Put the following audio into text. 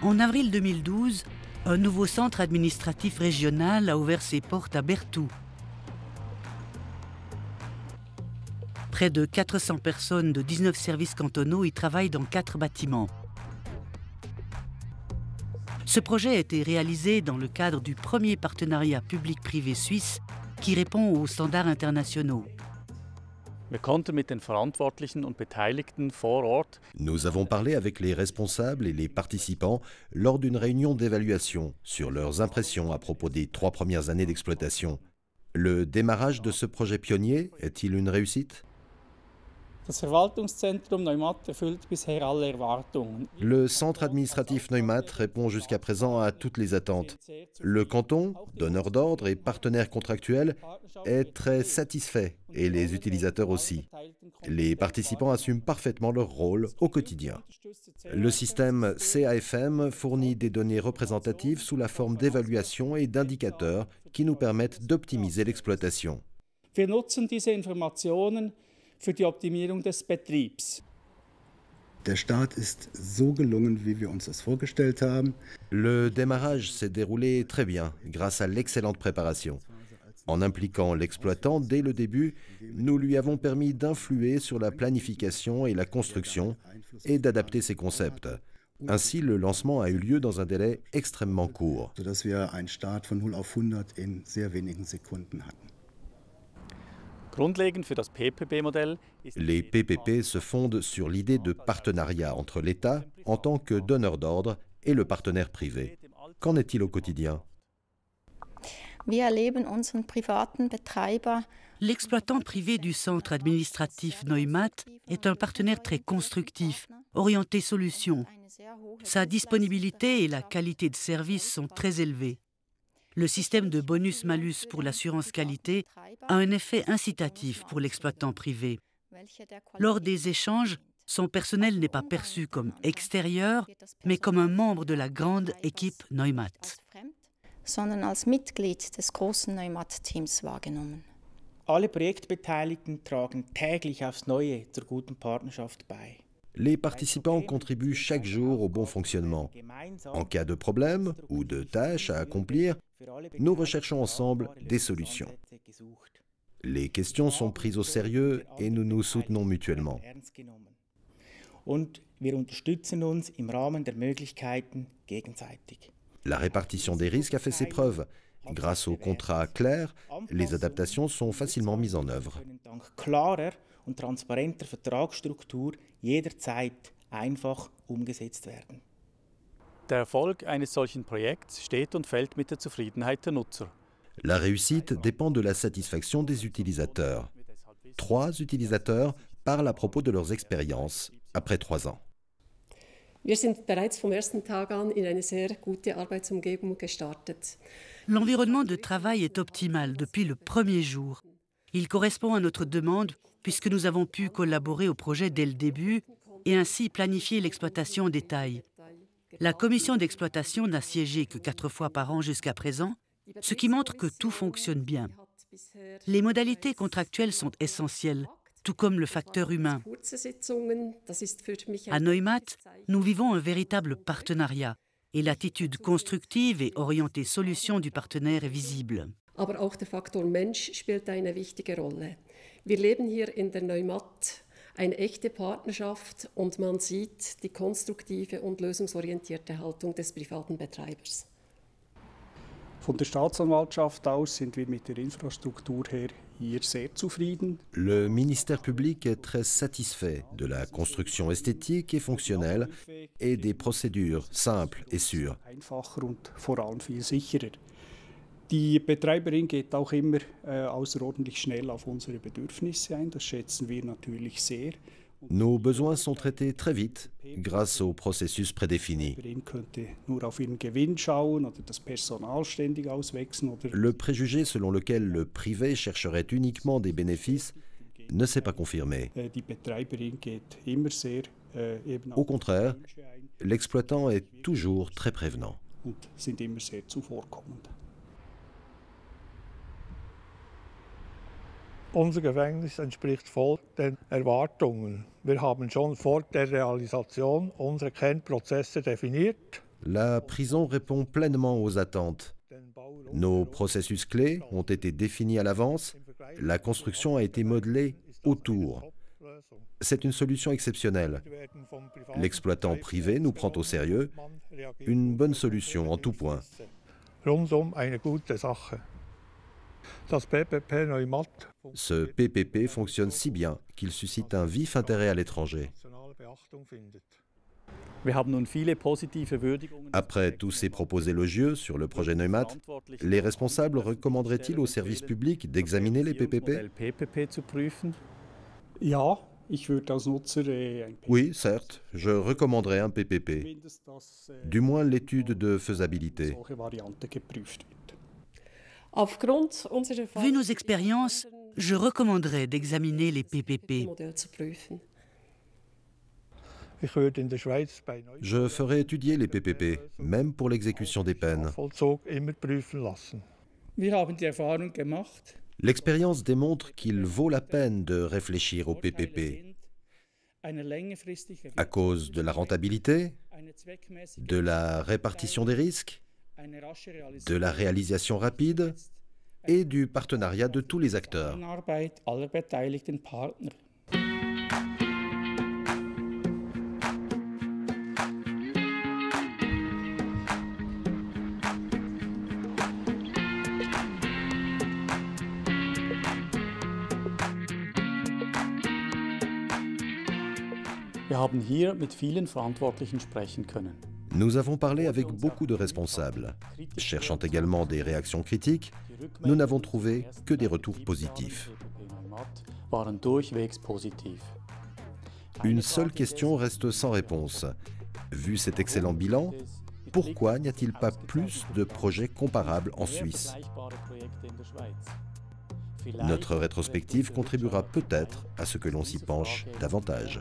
En avril 2012, un nouveau centre administratif régional a ouvert ses portes à Berthoud. Près de 400 personnes de 19 services cantonaux y travaillent dans 4 bâtiments. Ce projet a été réalisé dans le cadre du premier partenariat public-privé suisse qui répond aux standards internationaux. Nous avons parlé avec les responsables et les participants lors d'une réunion d'évaluation sur leurs impressions à propos des 3 premières années d'exploitation. Le démarrage de ce projet pionnier est-il une réussite? Le centre administratif Neumatt répond jusqu'à présent à toutes les attentes. Le canton, donneur d'ordre et partenaire contractuel, est très satisfait et les utilisateurs aussi. Les participants assument parfaitement leur rôle au quotidien. Le système CAFM fournit des données représentatives sous la forme d'évaluations et d'indicateurs qui nous permettent d'optimiser l'exploitation. Für die Optimierung des Betriebs. Der Start ist so gelungen, wie wir uns das vorgestellt haben. Le démarrage s'est déroulé très bien grâce à l'excellente préparation. En impliquant l'exploitant dès le début, nous lui avons permis d'influer sur la planification et la construction et d'adapter ses concepts. Ainsi, le lancement a eu lieu dans un délai extrêmement court. Sodass wir einen Start von 0 auf 100 in sehr wenigen Sekunden hatten. Les PPP se fondent sur l'idée de partenariat entre l'État en tant que donneur d'ordre et le partenaire privé. Qu'en est-il au quotidien? L'exploitant privé du centre administratif Neumatt est un partenaire très constructif, orienté solution. Sa disponibilité et la qualité de service sont très élevées. Le système de bonus-malus pour l'assurance qualité a un effet incitatif pour l'exploitant privé. Lors des échanges, son personnel n'est pas perçu comme extérieur, mais comme un membre de la grande équipe Neumatt. Alle Projektbeteiligten tragen täglich aufs Neue zur guten Partnerschaft bei. Les participants contribuent chaque jour au bon fonctionnement. En cas de problème ou de tâches à accomplir, nous recherchons ensemble des solutions. Les questions sont prises au sérieux et nous nous soutenons mutuellement. La répartition des risques a fait ses preuves. Grâce aux contrats clairs, les adaptations sont facilement mises en œuvre. Und transparenter Vertragsstruktur jederzeit einfach umgesetzt werden. Der Erfolg eines solchen Projekts steht und fällt mit der Zufriedenheit der Nutzer. La réussite dépend de la satisfaction des utilisateurs. 3 utilisateurs parlent à propos de leurs expériences après 3 ans. Wir sind bereits vom ersten Tag an in eine sehr gute Arbeitsumgebung gestartet. L'environnement de travail est optimal depuis le premier jour. Il correspond à notre demande puisque nous avons pu collaborer au projet dès le début et ainsi planifier l'exploitation en détail. La commission d'exploitation n'a siégé que 4 fois par an jusqu'à présent, ce qui montre que tout fonctionne bien. Les modalités contractuelles sont essentielles, tout comme le facteur humain. À Neumatt, nous vivons un véritable partenariat et l'attitude constructive et orientée solution du partenaire est visible. Aber auch der Faktor Mensch spielt eine wichtige Rolle. Wir leben hier in der Neumatt eine echte Partnerschaft und man sieht die konstruktive und lösungsorientierte Haltung des privaten Betreibers. Von der Staatsanwaltschaft aus sind wir mit der Infrastruktur her hier sehr zufrieden. Le ministère public est très satisfait de la construction esthétique et fonctionnelle et des procédures simples et sûres. Einfacher und vor allem viel sicherer. Die Betreiberin geht auch immer außerordentlich schnell auf unsere Bedürfnisse ein. Das schätzen wir natürlich sehr. Nos besoins sont traités très vite grâce au processus prédéfini. Le préjugé selon lequel le privé chercherait uniquement des bénéfices ne s'est pas confirmé. Au contraire, l'exploitant est toujours très prévenant. Unser Gefängnis entspricht voll den Erwartungen. Wir haben schon vor der Realisation unsere Kernprozesse definiert La prison répond pleinement aux attentes. Nos processus clés ont été définis à l'avance, la construction a été modelée autour. C'est une solution exceptionnelle. L'exploitant privé nous prend au sérieux, une bonne solution en tout point. Ce PPP fonctionne si bien qu'il suscite un vif intérêt à l'étranger. Après tous ces propos élogieux sur le projet Neumatt, les responsables recommanderaient-ils au service public d'examiner les PPP? Oui, certes, je recommanderais un PPP, du moins l'étude de faisabilité. Vu nos expériences, je recommanderais d'examiner les PPP. Je ferai étudier les PPP, même pour l'exécution des peines. L'expérience démontre qu'il vaut la peine de réfléchir au PPP à cause de la rentabilité, de la répartition des risques, de la réalisation rapide et du partenariat de tous les acteurs. Nous avons parlé avec beaucoup de responsables. Cherchant également des réactions critiques, nous n'avons trouvé que des retours positifs. Une seule question reste sans réponse. Vu cet excellent bilan, pourquoi n'y a-t-il pas plus de projets comparables en Suisse? Notre rétrospective contribuera peut-être à ce que l'on s'y penche davantage.